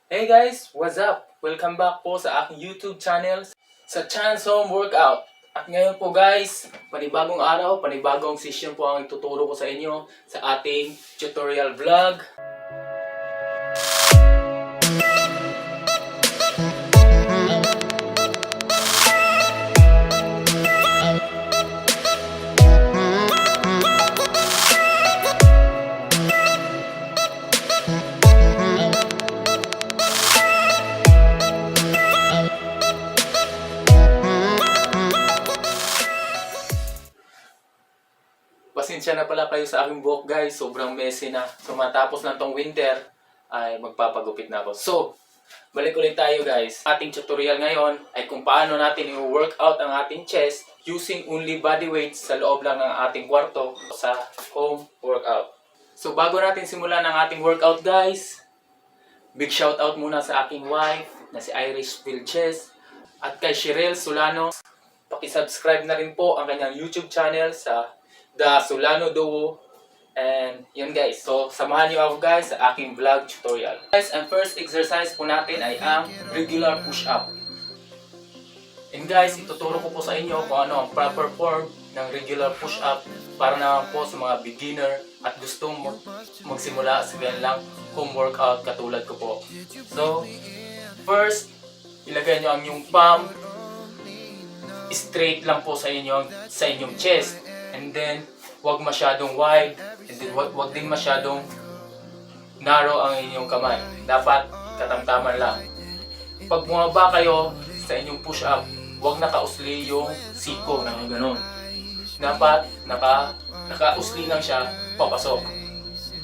Hey guys, what's up? Welcome back po sa aking YouTube channel sa Chance Home Workout. At ngayon po guys, panibagong araw, panibagong session po ang ituturo ko sa inyo sa ating tutorial vlog. Pasensya na pala kayo sa aking buhok guys, sobrang messy na. So matapos lang tong winter, ay magpapagupit na ako. So, balik ulit tayo guys. Ating tutorial ngayon ay kung paano natin i-workout ang ating chest using only body weights sa loob lang ng ating kwarto sa home workout. So bago natin simulan ang ating workout guys, big shout out muna sa aking wife na si Irish Vilches at kay Shirel Solano. Paki-subscribe na rin po ang kanyang YouTube channel sa The Solano Duo. And yun guys, so samahan niyo ako guys sa aking vlog tutorial. Guys, ang first exercise po natin ay ang regular push-up. And guys, ituturo ko po sa inyo kung ano ang proper form ng regular push-up para naman po sa mga beginner at gustong magsimula sa lang home workout katulad ko po. So, first, ilagay nyo ang inyong palm straight lang po sa inyong chest. And then, wag masyadong wide. And then, wag din masyadong narrow ang inyong kamay. Dapat katamtaman lang. Pag bumaba kayo sa inyong push-up, wag nakausli yung siko na gano'n. Dapat nakausli lang siya, papasok.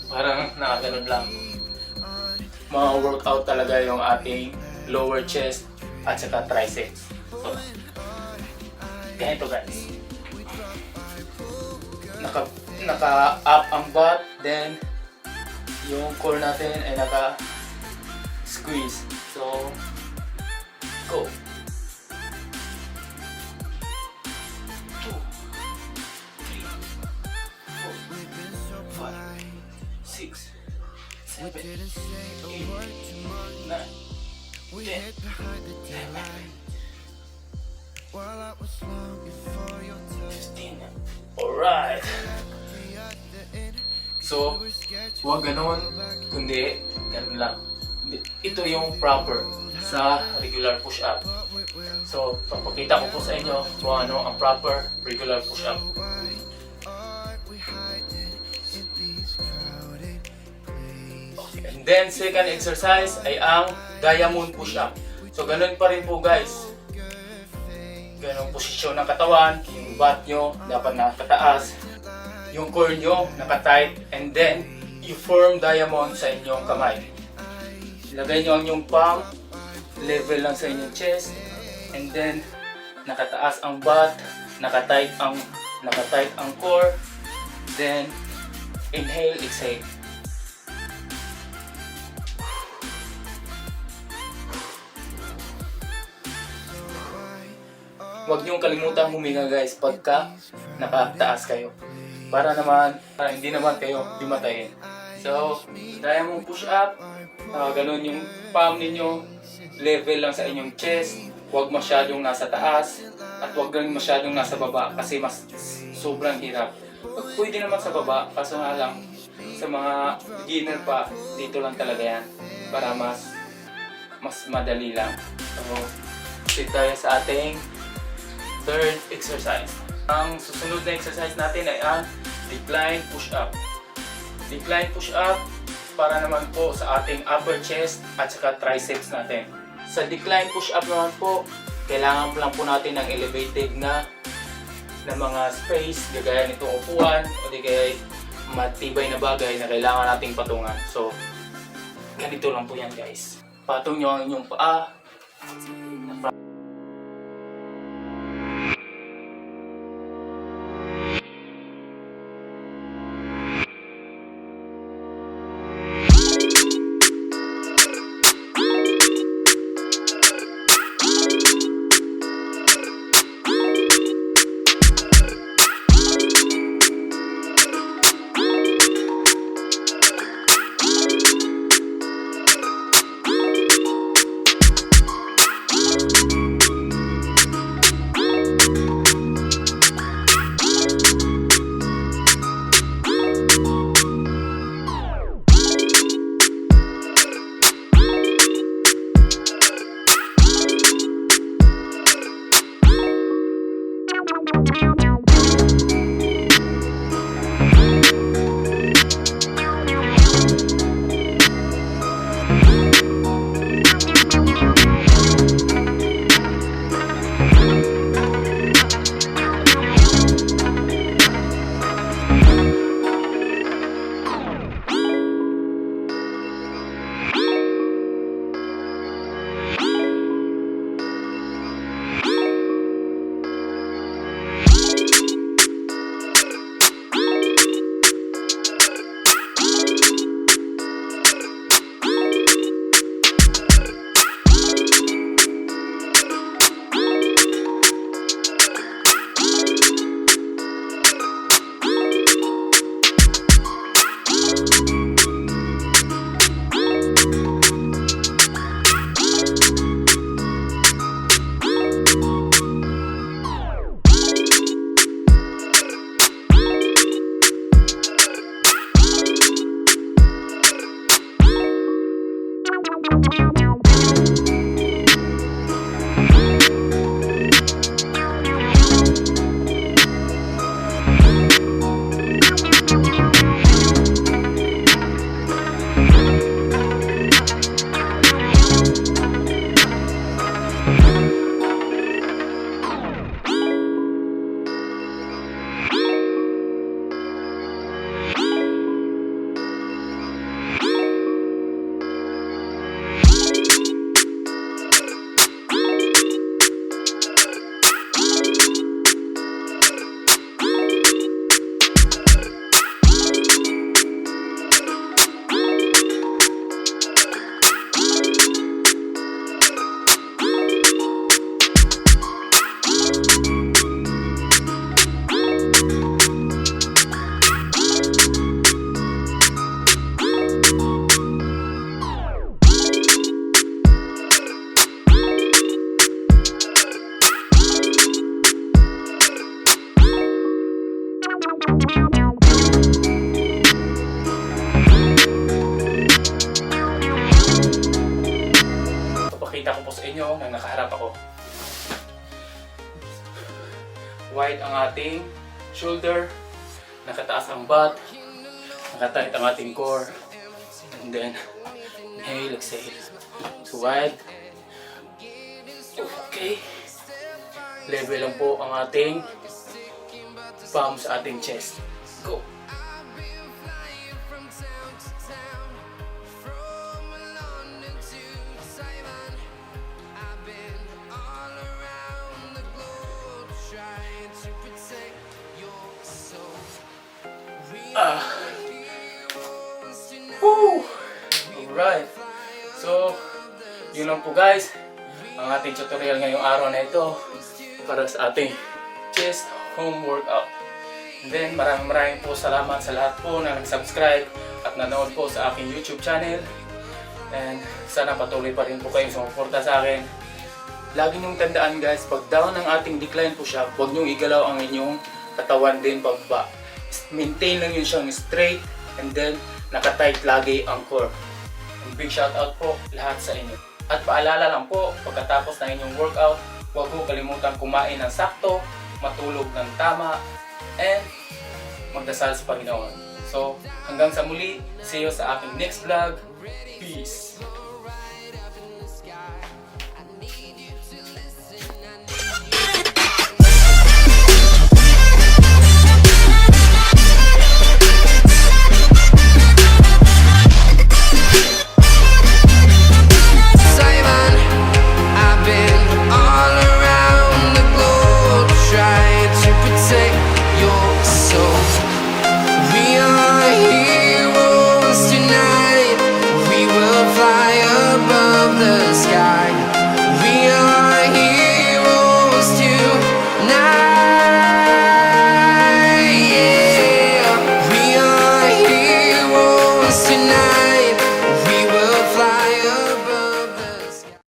Parang nakaganon lang. Ma-workout talaga yung ating lower chest at saka triceps. So, ganito guys. Naka-up ang butt, then yung core natin ay naka-squeeze. So, go! 2, 3, 4, 5, 6, 7, 8, 9, 10, 15. Alright! So, huwag ganon, kundi ganon lang. Ito yung proper sa regular push-up. So, papakita ko po sa inyo kung ano ang proper regular push-up. Okay. And then, second exercise ay ang diamond push-up. So, ganon pa rin po guys. Ganong posisyon ng katawan, yung butt nyo dapat nakataas, yung core nyo nakatight, and then you form diamond sa inyong kamay. Ilagay nyo ang inyong palm, level lang sa inyong chest, and then nakataas ang butt, nakatight ang core, then inhale, exhale. Huwag niyong kalimutang huminga guys pagka nakataas kayo. Para hindi naman kayo himatayin. So, diamond push up. Ganun yung palm ninyo. Level lang sa inyong chest. Huwag masyadong nasa taas. At huwag rin masyadong nasa baba kasi mas sobrang hirap. Pwede naman sa baba. Kaso nga lang, sa mga beginner pa, dito lang talaga yan. Para mas madali lang. So, sit tayo sa ating third exercise. Ang susunod na exercise natin ay ang decline push-up. Decline push-up para naman po sa ating upper chest at saka triceps natin. Sa decline push-up naman po, kailangan lang po natin ng elevated na mga space, gaya nitong upuan o di kaya matibay na bagay na kailangan nating patungan. So, ganito lang po yan guys. Patong nyo ang inyong paa. Papakita ko po sa inyo na nakaharap ako. Wide ang ating shoulder, nakataas ang butt, nakatight ang ating core, and then inhale, exhale. So wide. Okay. Level lang po ang ating palm sa ating chest. Go! Woo! Alright. So, yun lang po guys. Ang ating tutorial ngayong araw na ito para sa ating chest home workout. And then, maraming po salamat sa lahat po na nag-subscribe at nanood po sa aking YouTube channel. And sana patuloy pa rin po kayong sumuporta sa akin. Lagi niyong tandaan guys, pag down ng ating decline push-up, huwag niyong igalaw ang inyong katawan din pababa. Maintain lang yun siyang straight and then nakatight lagi ang core. And big shout out po lahat sa inyo. At paalala lang po, pagkatapos ng inyong workout, huwag po kalimutan kumain ng sakto, matulog ng tama, and magdasal sa Panginoon. So hanggang sa muli, see you sa aking next vlog. Peace!